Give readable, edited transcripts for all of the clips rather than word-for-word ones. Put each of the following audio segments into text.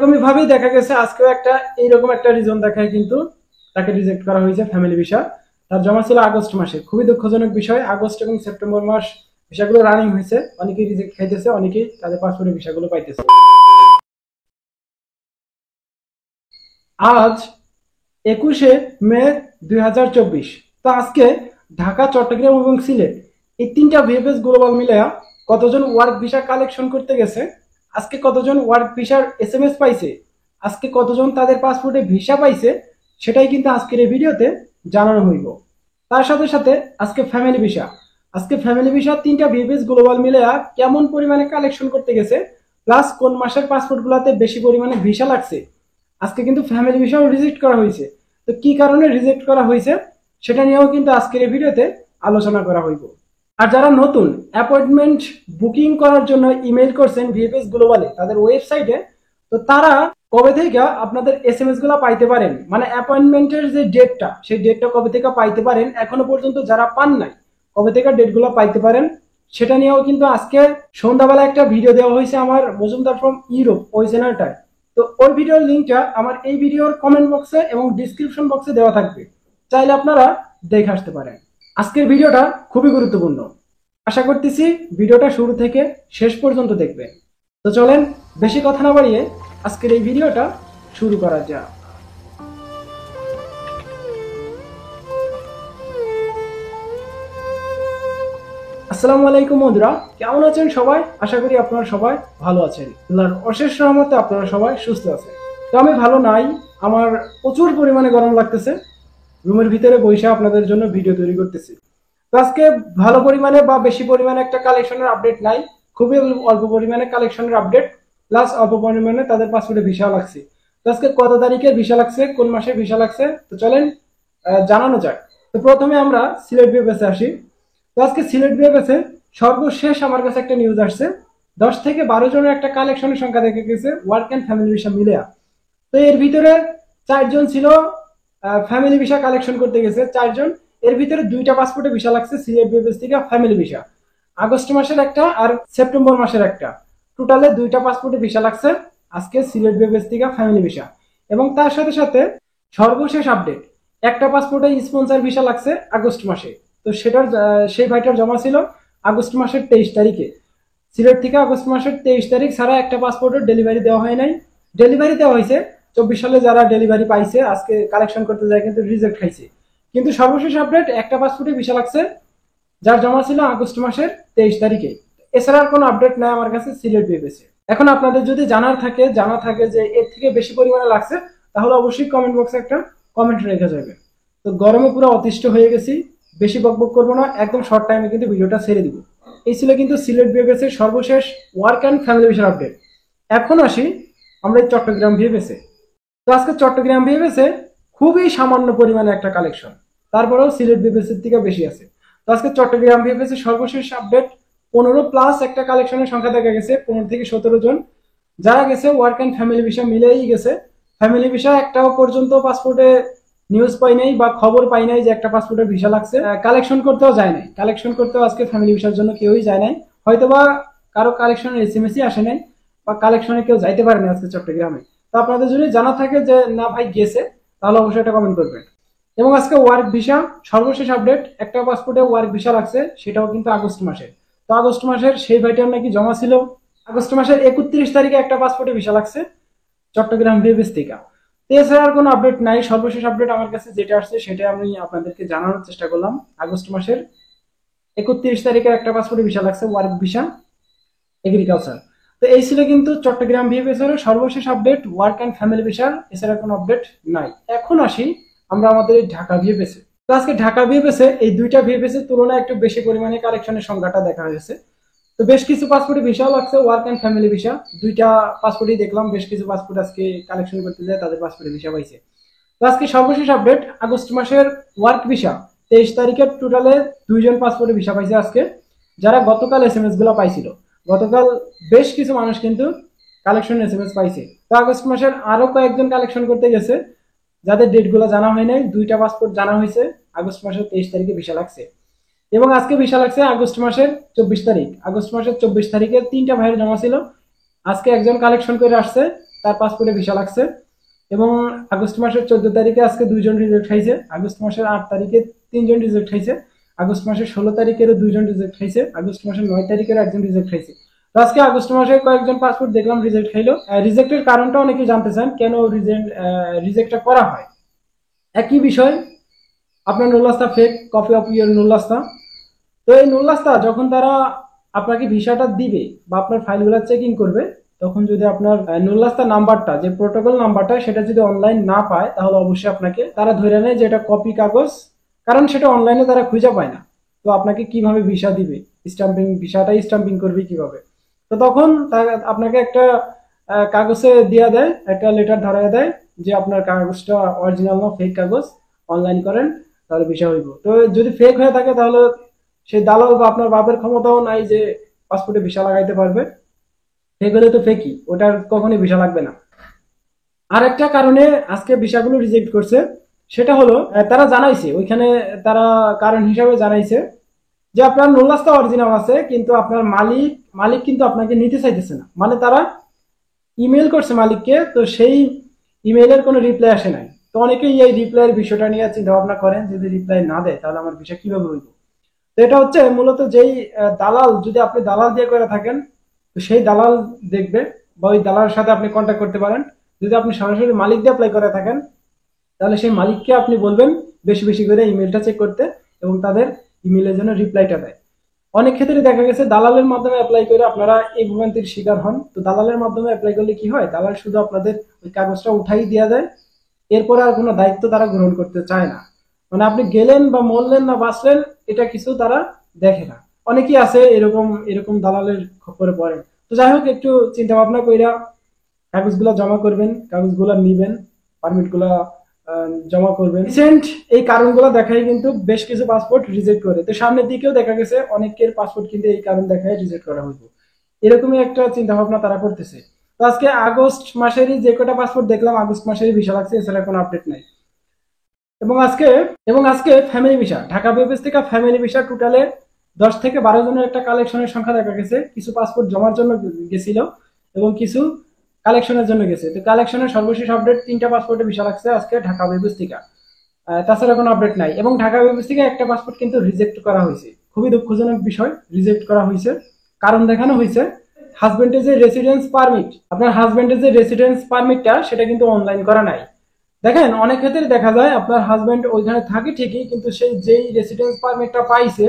এরকমই ভাবেই দেখা গেছে আজকেও একটা এইরকম একটা রিজন দেখায় কিন্তু তাকে রিজেক্ট করা হয়েছে ফ্যামিলি ভিসা। তার জমা ছিল আগস্ট মাসে। খুবই দুঃখজনক বিষয়, আগস্ট এবং সেপ্টেম্বর মাস ভিসাগুলো রানিং হয়েছে, অনেকেই রিজেক্ট খাইতেছে, অনেকেই তাদের পাসপোর্টের ভিসাগুলো পাইতেছে। আজ 21শে মে 2024। তো আজকে ঢাকা, চট্টগ্রাম এবং সিলেট এই তিনটা ভিএফএস গ্লোবাল মিলে কতজন ওয়ার্ক ভিসা কালেকশন করতে গেছে, আজকে কতজন ওয়ার্ক ভিসার এসএমএস পাইছে, আজকে কতজন তাদের পাসপোর্টে ভিসা পাইছে, সেটাই কিন্তু আজকের এই ভিডিওতে জানানো হইব। তার সাথে সাথে আজকে ফ্যামিলি ভিসা তিনটা ভিএফএস গ্লোবাল মিলে কেমন পরিমাণে কালেকশন করতে গেছে, প্লাস কোন মাসের পাসপোর্টগুলোতে বেশি পরিমাণে ভিসা লাগছে। আজকে কিন্তু ফ্যামিলি ভিসাও রিজেক্ট করা হয়েছে। তো কি কারণে রিজেক্ট করা হয়েছে সেটা নিয়েও কিন্তু আজকের এই ভিডিওতে আলোচনা করা হইব। আর যারা নতুন অ্যাপয়েন্টমেন্ট বুকিং করার জন্য ইমেল করছেন ভিএফএস গ্লোবালে তাদের ওয়েবসাইটে, তো তারা কবে থেকে আপনাদের এসএমএস গুলো পাইতে পারেন, মানে অ্যাপয়েন্টমেন্টের যে ডেটটা সেই ডেটটা কবে থেকে পাইতে পারেন, এখনো পর্যন্ত যারা পান নাই কবে থেকে ডেটগুলো পাইতে পারেন সেটা নিয়েও কিন্তু আজকে সন্ধ্যাবেলা একটা ভিডিও দেওয়া হয়েছে আমার মজুমদার ফ্রম ইউরোপ ওই চ্যানেলটায়। তো ওই ভিডিওর লিঙ্কটা আমার এই ভিডিওর কমেন্ট বক্সে এবং ডিসক্রিপশন বক্সে দেওয়া থাকবে, চাইলে আপনারা দেখে আসতে পারেন। আজকের ভিডিওটা খুবই গুরুত্বপূর্ণ, আশা করতেছি ভিডিওটা শুরু থেকে শেষ পর্যন্ত দেখবেন। তো চলেন বেশি কথা না বাড়িয়ে আজকের এই ভিডিওটা শুরু করা যাক। আসসালামু আলাইকুম বন্ধুরা, কেমন আছেন সবাই? আশা করি আপনারা সবাই ভালো আছেন। আল্লাহর অশেষ রহমতে আপনারা সবাই সুস্থ আছেন। তো আমি ভালো নাই, আমার প্রচুর পরিমাণে গরম লাগতেছে, রুমের ভিতরে বসে আপনাদের জন্য ভিডিও তৈরি করতেছি। তো আজকে ভালো পরিমাণে বা বেশি পরিমাণে একটা কালেকশনের আপডেট নাই, খুবই অল্প পরিমাণে কালেকশনের আপডেট, প্লাস অল্প পরিমাণে তাদের পাসপোর্টে ভিসা লাগছে। তো আজকে কত তারিখে ভিসা লাগছে, কোন মাসে ভিসা লাগছে, তো চলেন জানানো যাক। তো প্রথমে আমরা সিলেট ভিএফএসে আসি। তো আজকে সিলেট ভিএফএসে সর্বশেষ আমার কাছে একটা নিউজ আসছে, 10 থেকে 12 জনের একটা কালেকশনের সংখ্যা দেখা গেছে ওয়ার্ক অ্যান্ড ফ্যামিলি ভিসা মিলে। তো এর ভিতরে 4 জন ছিল ফ্যামিলি ভিসা কালেকশন করতে গেছে, 4 জন। এর ভিতরে 2টা পাসপোর্টে ভিসা লাগছে সিলেট ভিএফএস থেকে ফ্যামিলি ভিসা, আগস্ট মাসের একটা আর সেপ্টেম্বর মাসের একটা, টোটালে 2টা পাসপোর্টে ভিসা লাগছে আজকে সিলেট ভিএফএস থেকে ফ্যামিলি ভিসা। এবং তার সাথে সাথে সর্বশেষ আপডেট, একটা পাসপোর্টে স্পন্সর ভিসা লাগছে আগস্ট মাসে। তো সেটার সেই ভাইটার জমা ছিল আগস্ট মাসের 23 তারিখে। সিলেট থেকে আগস্ট মাসের 23 তারিখ ছাড়া একটা পাসপোর্টের ডেলিভারি দেওয়া হয় নাই। ডেলিভারি দেওয়া হয়েছে 24 সালে, যারা ডেলিভারি পাইছে আজকে কালেকশন করতে যায় কিন্তু রিজেক্ট খাইছে। কিন্তু সর্বশেষ আপডেট, একটা পাসপোর্টে ভিসা লাগছে যার জমা ছিল আগস্ট মাসের 23 তারিখে। এছাড়া আর কোনো আপডেট নাই আমার কাছে সিলেট ভিএফএসে। এখন আপনাদের যদি জানা থাকে যে এর থেকে বেশি পরিমাণে লাগছে, তাহলে অবশ্যই কমেন্ট বক্সে একটা কমেন্ট রেখে যাবে। তো গরমে পুরো অতিষ্ঠ হয়ে গেছি, বেশি বকবক করবো না, একদম শর্ট টাইমে কিন্তু ভিডিওটা ছেড়ে দিব। এই ছিল কিন্তু সিলেট ভিএফএস এর সর্বশেষ ওয়ার্ক অ্যান্ড ফ্যামিলি ভিসার আপডেট। এখন আসি আমরা চট্টগ্রাম ভিএফএসে। তো আজকে চট্টগ্রাম ভিএফএসে খুবই সামান্য পরিমাণে একটা কালেকশন, তারপরেও সিলেট ভিএফএস এর থেকে বেশি আছে। তো আজকে চট্টগ্রাম ভিএফএস এর সর্বশেষ আপডেট, 15 প্লাস একটা কালেকশনের সংখ্যা দেখা গেছে, 15 থেকে 17 জন যারা গেছে ওয়ার্ক অ্যান্ড ফ্যামিলি ভিসা মিলেই গেছে। ফ্যামিলি ভিসা একটাও পর্যন্ত পাসপোর্টে নিউজ পাই নাই বা খবর পাই নাই যে একটা পাসপোর্টের ভিসা লাগছে। কালেকশন করতেও যায় নাই, কালেকশন করতেও আজকে ফ্যামিলি ভিসার জন্য কেউই যায় নাই, হয়তোবা কারো কালেকশনের এসএমএসই আসে নাই বা কালেকশনে কেউ যাইতে পারেনি আজকে চট্টগ্রামে। তো আপনাদের যদি জানা থাকে যে না ভাই গেছে, তাহলে অবশ্যই একটা কমেন্ট করবেন। এবং আজকে ওয়ার্ক ভিসা সর্বশেষ আপডেট, একটা পাসপোর্টে ওয়ার্ক ভিসা লাগছে, সেটাও কিন্তু আগস্ট মাসে। তো আগস্ট মাসের সেই ভাইটার নাকি জমা ছিল আগস্ট মাসের 31 তারিখে একটা পাসপোর্টে ভিসা লাগছে চট্টগ্রাম ভিএফএস থেকে। এছাড়া আর কোনো আপডেট নাই, সর্বশেষ আপডেট আমার কাছে যেটা আসছে সেটা আমি আপনাদেরকে জানানোর চেষ্টা করলাম। আগস্ট মাসের 31 তারিখে একটা পাসপোর্টে ভিসা লাগছে ওয়ার্ক ভিসা এগ্রিকালচার। তো এই ছিল কিন্তু চট্টগ্রাম ভিএফএস এর সর্বশেষ আপডেট ওয়ার্ক অ্যান্ড ফ্যামিলি ভিসার, এছাড়া কোনো আপডেট নাই। এখন আসি আমরা আমাদের ঢাকা ভিএফএস এ। তো আজকে ঢাকা ভিএফএস এ এই দুইটা ভিএফএস এর তুলনায় একটু বেশি পরিমাণে কালেকশনের সংখ্যাটা দেখা হয়েছে। তো বেশ কিছু পাসপোর্টে ভিসাও লাগছে ওয়ার্ক অ্যান্ড ফ্যামিলি ভিসা, 2টা পাসপোর্টই দেখলাম, বেশ কিছু পাসপোর্ট আজকে কালেকশন করতে যায় তাদের পাসপোর্টে ভিসা পাইছে। তো আজকে সর্বশেষ আপডেট, আগস্ট মাসের ওয়ার্ক ভিসা 23 তারিখে টোটালে 2 জন পাসপোর্টে ভিসা পাইছে আজকে, যারা গতকাল এসএমএস গুলো পাইছিল। গতকাল বেশ কিছু মানুষ কিন্তু কালেকশন এসএমএস পাইছে। তো আগস্ট মাসের আরো কয়েকজন কালেকশন করতে গেছে, যাদের ডেট গুলো জানা হয় নাই, 2টা পাসপোর্ট জানা হয়েছে, আগস্ট মাসের 23 তারিখে ভিসা লাগছে। এবং আজকে ভিসা লাগছে আগস্ট মাসের 24 তারিখ। আগস্ট মাসের 24 তারিখে 3টা ভাইয়ের জমা ছিল, আজকে একজন কালেকশন করে আসছে তার পাসপোর্টে ভিসা লাগছে, এবং আগস্ট মাসের 14 তারিখে আজকে 2 জন রিজেক্ট হয়েছে, আগস্ট মাসের 8 তারিখে 3 জন রিজেক্ট হয়েছে, আগস্ট মাসের 16 তারিখেরও 2 জন রিজেক্ট হয়েছে, আগস্ট মাসের 9 তারিখের 1 জন রিজেক্ট হয়েছে। তো আজকে আগস্ট মাসে কয়েকজন পাসপোর্ট দেখলাম রিজেক্ট হইলো। রিজেক্টের কারণটা অনেকে জানতে চান, কেন রিজেক্টটা করা হয়। একই বিষয়, আপনার নুল্লাস্তা ফেক, কপি অফ ইউর নুল্লাস্তা। তো এই নুল্লাস্তা যখন তারা আপনাকে ভিসাটা দিবে বা আপনার ফাইলগুলো চেকিং করবে, তখন যদি আপনার নুল্লাস্তা নাম্বারটা, যে প্রোটোকল নাম্বারটা, সেটা যদি অনলাইন না পায়, তাহলে অবশ্যই আপনাকে তারা ধরে নেয় যে এটা কপি কাগজ, কারণ সেটা অনলাইনে তারা খুঁজে পায় না। তো আপনাকে কিভাবে ভিসা দিবে, স্টাম্পিং, ভিসাটাই স্টাম্পিং করবে কিভাবে। তো তখন আপনাকে একটা কাগজে দিয়া দেয়, একটা লেটার ধরায় দেয় যে আপনার কাগজটা অরিজিনাল না ফেক কাগজ, অনলাইন করেন তাহলে ভিসা হইব। তো যদি ফেক হয়ে থাকে তাহলে সেই দালাল বা আপনার বাপের ক্ষমতাও নাই যে পাসপোর্টে ভিসা লাগাইতে পারবে। ফেক হলে তো ফেকই, ওটার কখনোই ভিসা লাগবে না। আর একটা কারণে আজকে ভিসাগুলো রিজেক্ট করছে, সেটা হলো তারা জানাইছে ওইখানে, তারা কারণ হিসাবে জানাইছে যে আপনার নুল্লাস্তা অরিজিনাল আছে, কিন্তু আপনার মালিক কিন্তু আপনাকে নিতে চাইতেছে না। মানে তারা ইমেল করছে মালিককে, তো সেই ইমেলের কোনো রিপ্লাই আসে নাই। তো অনেকেই এই রিপ্লাইয়ের বিষয়টা নিয়ে চিন্তা ভাবনা করেন, যদি রিপ্লাই না দেয় তাহলে আমার ভিসা কিভাবে হইব। তো এটা হচ্ছে মূলত যেই দালাল, যদি আপনি দালাল দিয়ে করে থাকেন, তো সেই দালাল দেখবে, বা ওই দালালের সাথে আপনি কন্ট্যাক্ট করতে পারেন। যদি আপনি সরাসরি মালিক দিয়ে অ্যাপ্লাই করে থাকেন, তাহলে সেই মালিককে আপনি বলবেন বেশি বেশি করে ইমেলটা চেক করতে, এবং তাদের ইমেলের জন্য রিপ্লাইটা দেয়। অনেক ক্ষেত্রে দেখা গেছে দালালের মাধ্যমে অ্যাপ্লাই করে আপনারা এই ভোগান্তির শিকার হন। তো দালালের মাধ্যমে অ্যাপ্লাই করলে কি হয়, দালাল শুধু আপনাদের ওই কাগজটা উঠাই দেওয়া দেয়, এরপরে আর কোনো দায়িত্ব তারা গ্রহণ করতে চায় না। মানে আপনি গেলেন বা মরলেন না বাঁচলেন, এটা কিছু তারা দেখে না। অনেকেই আছে এরকম এরকম দালালের খপ্পরে পড়েন। তো যাই হোক, একটু চিন্তা ভাবনা কইরা কাগজগুলা জমা করবেন, কাগজগুলা নিবেন, পারমিটগুলা জমা করবেন। রিসেন্ট এই কারণগুলো দেখাই কিন্তু বেশ কিছু পাসপোর্ট রিজেক্ট করে। তো সামনের দিকেও দেখা গেছে অনেকের পাসপোর্ট কিন্তু এই কারণ দেখায় রিজেক্ট করা হইব, এরকমই একটা চিন্তা ভাবনা তারা করতেছে। তো আজকে আগস্ট মাসেরই যে কটা পাসপোর্ট দেখলাম, আগস্ট মাসেরই ভিসা লাগছে, এছাড়া কোনো আপডেট নাই। এবং আজকে ফ্যামিলি ভিসা, ঢাকা বিএফএস থেকে ফ্যামিলি ভিসা টোটালে 10 থেকে 12 জনের একটা কালেকশনের সংখ্যা দেখা গেছে। কিছু পাসপোর্ট জমার জন্য গেছিল এবং কিছু কালেকশনের জন্য গেছে। তো কালেকশনের সর্বশেষ আপডেট 3টা পাসপোর্টে ভিসা লাগছে আজকে ঢাকা বিএফএস থেকে। তাছাড়া কোনো আপডেট নাই। এবং ঢাকা বিএফএস থেকে একটা পাসপোর্ট কিন্তু রিজেক্ট করা হয়েছে, খুবই দুঃখজনক বিষয়। রিজেক্ট করা হয়েছে, কারণ দেখানো হয়েছে হাজবেন্ডের যে রেসিডেন্স পারমিট, আপনার হাজবেন্ডের যে রেসিডেন্স পারমিটটা, সেটা কিন্তু অনলাইন করা নাই। দেখেন অনেক ক্ষেত্রে দেখা যায় আপনার হাজবেন্ড ওইখানে থাকে ঠিকই, কিন্তু সেই যেই রেসিডেন্স পারমিটটা পাইছে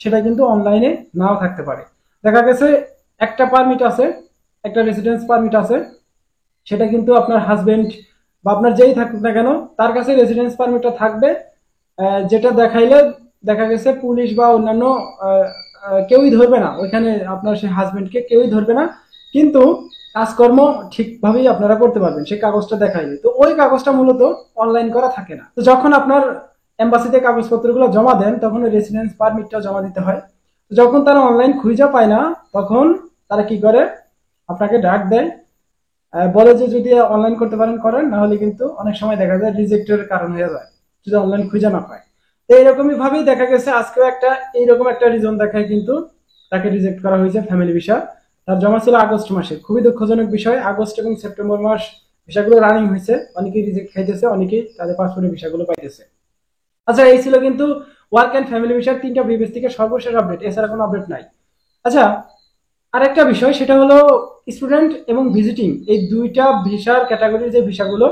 সেটা কিন্তু অনলাইনে নাও থাকতে পারে। দেখা গেছে একটা পারমিট আছে, একটা রেসিডেন্স পারমিট আছে, সেটা কিন্তু আপনার হাজবেন্ড বা আপনার যেই থাকুক না কেন, তার কাছে রেসিডেন্স পারমিটটা থাকবে, যেটা দেখাইলে দেখা গেছে পুলিশ বা অন্যান্য কেউই ধরবে না, ওইখানে আপনার সেই হাজবেন্ডকে কেউই ধরবে না, কিন্তু কাজকর্ম ঠিকভাবেই আপনারা করতে পারবেন সেই কাগজটা দেখাইলে। তো ওই কাগজটা মূলত অনলাইন করা থাকে না। তো যখন আপনার এম্বাসিতে কাগজপত্রগুলো জমা দেন, তখন ওই রেসিডেন্স পারমিটটা জমা দিতে হয়। যখন তারা অনলাইন খুঁজে পায় না, তখন তারা কি করে, আপনাকে ডাক দেয়, বলে যে যদি অনলাইন করতে পারেন করেন, না হলে কিন্তু অনেক সময় দেখা যায় রিজেক্টের কারণ হয়ে যায় যদি অনলাইন খুঁজে না পায়। তো এইরকমই ভাবেই দেখা গেছে আজকেও এইরকম একটা রিজন দেখায় কিন্তু তাকে রিজেক্ট করা হয়েছে ফ্যামিলি ভিসা। তার জমা ছিল আগস্ট মাসে, খুবই দুঃখজনক বিষয়। আগস্ট এবং সেপ্টেম্বর মাস ভিসাগুলো রানিং হয়েছে, অনেকেই রিজেক্ট খাইতেছে, অনেকেই তাদের পাসপোর্টের ভিসাগুলো পাইতেছে। আচ্ছা, এই ছিল কিন্তু ওয়ার্ক অ্যান্ড ফ্যামিলি ভিসার 3টা বিবেস থেকে সর্বশেষ আপডেট, এছাড়া কোনো আপডেট নাই। আচ্ছা, আরেকটা বিষয়, সেটা হলো স্টুডেন্ট এবং ভিজিটিং, এই 2টা ভিসার ক্যাটাগরির যে ভিসাগুলো,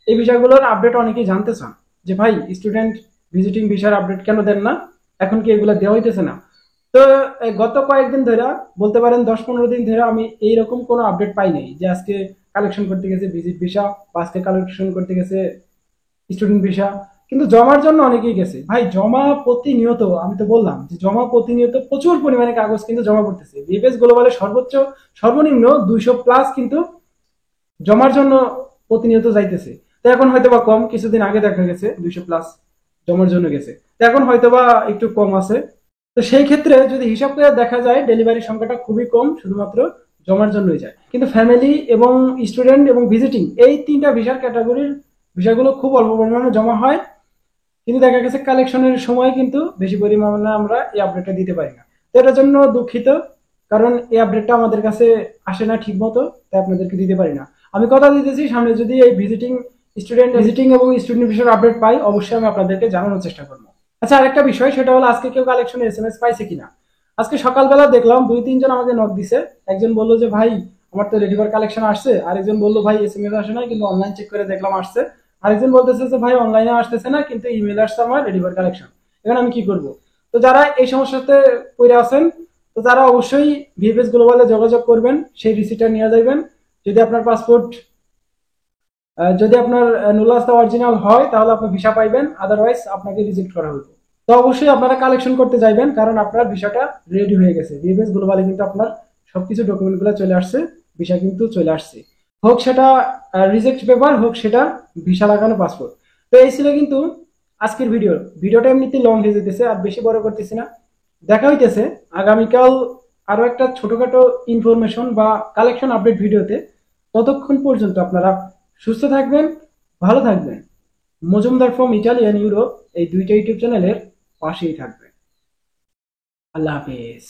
এই ভিসাগুলোর আপডেট অনেকেই জানতে চান যে ভাই স্টুডেন্ট ভিজিটিং ভিসার আপডেট কেন দেন না, এখন কি এগুলো দেওয়া হইতেছে না। তো গত কয়েকদিন ধরে, বলতে পারেন 10-15 দিন ধরে আমি এইরকম কোনো আপডেট পাই নাই যে আজকে কালেকশন করতে গেছে ভিজিট ভিসা বা আজকে কালেকশন করতে গেছে স্টুডেন্ট ভিসা। কিন্তু জমার জন্য অনেকেই গেছে। ভাই জমা প্রতিনিয়ত, আমি তো বললাম যে জমা প্রতিনিয়ত প্রচুর পরিমাণে কাগজ কিন্তু জমা করতেছে। বিএফএস গ্লোবালের সর্বনিম্ন 200+ কিন্তু জমার জন্য প্রতিনিয়ত যাইতেছে। তো এখন হয়তো বা কম, কিছুদিন আগে দেখা গেছে 200+ জমার জন্য গেছে, তো এখন হয়তো বা একটু কম আছে। তো সেই ক্ষেত্রে যদি হিসাব করে দেখা যায় ডেলিভারি সংখ্যাটা খুবই কম, শুধুমাত্র জমার জন্যই যায়। কিন্তু ফ্যামিলি এবং স্টুডেন্ট এবং ভিজিটিং, এই 3টা ভিসার ক্যাটাগরির ভিসাগুলো খুব অল্প পরিমাণে জমা হয়, কিন্তু দেখা গেছে কালেকশনের সময় কিন্তু বেশি পরিমাণে আমরা এই আপডেটটা দিতে পারি না। তো এটার জন্য দুঃখিত, কারণ এই আপডেটটা আমাদের কাছে আসে না ঠিক মতো, তাই আপনাদেরকে দিতে পারি না। আমি কথা দিতেছি সামনে যদি এই ভিজিটিং এবং স্টুডেন্ট বিষয়ের আপডেট পাই অবশ্যই আমি আপনাদেরকে জানানোর চেষ্টা করবো। আচ্ছা, আরেকটা বিষয় সেটা হলো আজকে কেউ কালেকশনে এসএমএস পাইছে কিনা। আজকে সকালবেলা দেখলাম 2-3 জন আমাকে নক দিছে। একজন বললো যে ভাই আমার তো রেডিভার কালেকশন আসছে, আরেকজন বললো ভাই এসএমএস আসে নাই কিন্তু অনলাইন চেক করে দেখলাম আসছে, আরেকজন বলতেছে যে ভাই অনলাইনে আসতেছে না কিন্তু ইমেল আসছে আমার রেডিভার কালেকশন। এখন আমি কি করব? তো যারা এই সমস্যাতে পড়ে আছেন তো তারা অবশ্যই ভিএফএস গ্লোবালে যোগাযোগ করবেন, সেই রিসিটটা নিয়ে যাবেন। যদি আপনার পাসপোর্ট যদি আপনার নুলাসটা অরিজিনাল হয় তাহলে আপনি ভিসা পাইবেন, আদারওয়াইজ আপনাকে রিজেক্ট করা হবে। তো অবশ্যই আপনারা কালেকশন করতে যাইবেন কারণ আপনার ভিসাটা রেডি হয়ে গেছে। ভিএফএস গ্লোবালে কিন্তু আপনার সবকিছু ডকুমেন্টগুলো চলে আসছে, ভিসা কিন্তু চলে আসছে, হোক সেটা রিজেক্ট পেপার হোক সেটা ভিসা লাগানো পাসপোর্ট। তো এই ছিল কিন্তু আজকের ভিডিওটা এমনিতে লং হয়ে যেতেছে, আর বেশি বড় করতেছি না। দেখা হইতেছে আগামীকাল আরো একটা ছোটখাটো ইনফরমেশন বা কালেকশন আপডেট ভিডিওতে। ততক্ষণ পর্যন্ত আপনারা সুস্থ থাকবেন, ভালো থাকবেন। মজুমদার ফ্রম ইটালিয়ান ইউরোপ এই দুইটা ইউটিউব চ্যানেলের পাশেই থাকবেন। আল্লাহ হাফেজ।